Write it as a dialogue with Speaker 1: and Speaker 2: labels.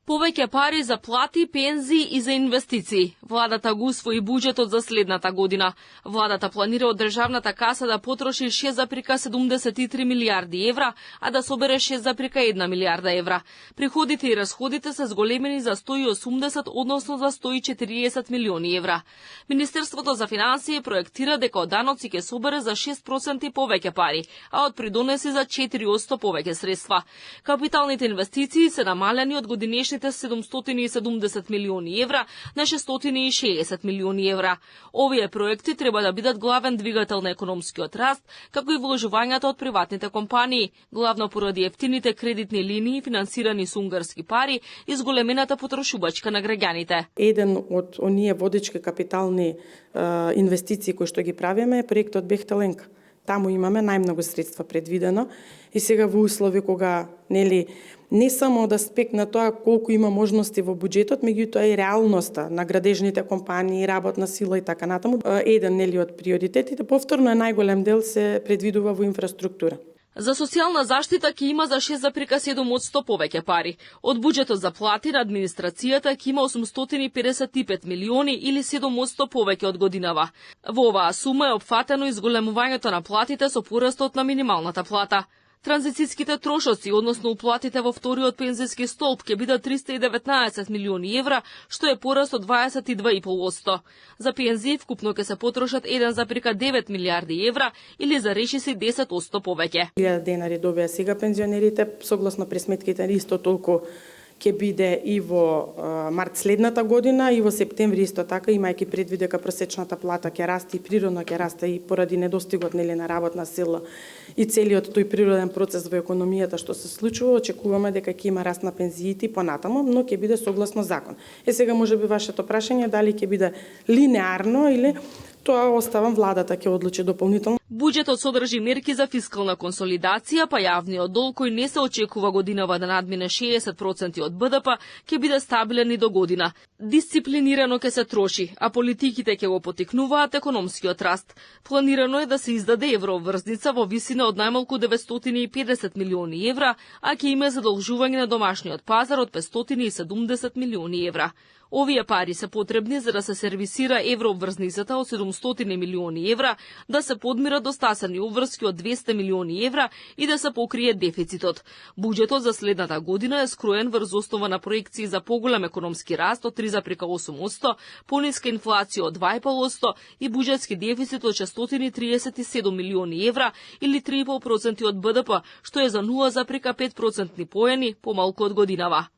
Speaker 1: Повеќе пари за плати, пензии и за инвестиции. Владата го усвои буџетот за следната година. Владата планира од државната каса да потроши 6,73 милијарди евра, а да собере 6,1 милијарда евра. Приходите и расходите се зголемени за 180, односно за 140 милиони евра. Министерството за финансии проектира дека од даноци ќе собере за 6% повеќе пари, а од придонеси за 4% повеќе средства. Капиталните инвестиции се намалени од годинешните 770 милиони евра на 660 милиони евра. Овие проекти треба да бидат главен двигател на економскиот раст, како и вложувањата од приватните компании, главно поради ефтините кредитни линии финансирани со унгарски пари и зголемената потрошувачка на граѓаните.
Speaker 2: Еден од оние водечки капитални инвестиции кои што ги правиме е проектот Бехтеленка. Таму имаме најмногу средства предвидено и сега во услови кога не само да спекна тоа колку има можности во буџетот, меѓутоа и реалноста на градежните компании, работна сила и така натаму, еден од приоритетите. Повторно е најголем дел се предвидува во инфраструктура.
Speaker 1: За социјална заштита ќе има за 6,7% повеќе пари. Од буџетот за плати на администрацијата ќе има 855 милиони или 7% повеќе од годинава. Во оваа сума е опфатено изголемувањето на платите со порастот на минималната плата. Транзицијските трошоци, односно уплатите во вториот пензиски столб, ќе бидат 319 милиони евра, што е пораст од 22,5%. За пензии вкупно ќе се потрошат 1,9 милијарди евра или за речиси 10% повеќе.
Speaker 2: 1000 денари добија сега пензионерите, согласно пресметките исто толку ќе биде и во март следната година и во септември исто така, имајќи предвид дека просечната плата ќе расте и природно ќе расте и поради недостигот на работна сила и целиот тој природен процес во економијата што се случува, очекуваме дека ќе има раст на пензиите понатаму, но ќе биде согласно закон. Сега можеби вашето прашање дали ќе биде линеарно или тоа оставам владата ќе одлучи дополнително.
Speaker 1: Буџетот содржи мерки за фискална консолидација, па јавниот долг кој не се очекува годинава да надмине 60% од БДП ќе биде стабилен и до година. Дисциплинирано ќе се троши, а политиките ќе го поттикнуваат економскиот раст. Планирано е да се издаде еврообврзница во висина од најмалку 950 милиони евра, а ќе има задолжување на домашниот пазар од 570 милиони евра. Овие пари се потребни за да се сервисира еврообврзницата од 700 милиони евра, да се подмират достасани обврски од 200 милиони евра и да се покрие дефицитот. Буџетот за следната година е скроен врз основа на проекции за поголем економски раст од 3,8%, пониска инфлација од 2,5% и буџетски дефицит од 637 милиони евра или 3,5% од БДП, што е за 0,5% поени помалку од годинава.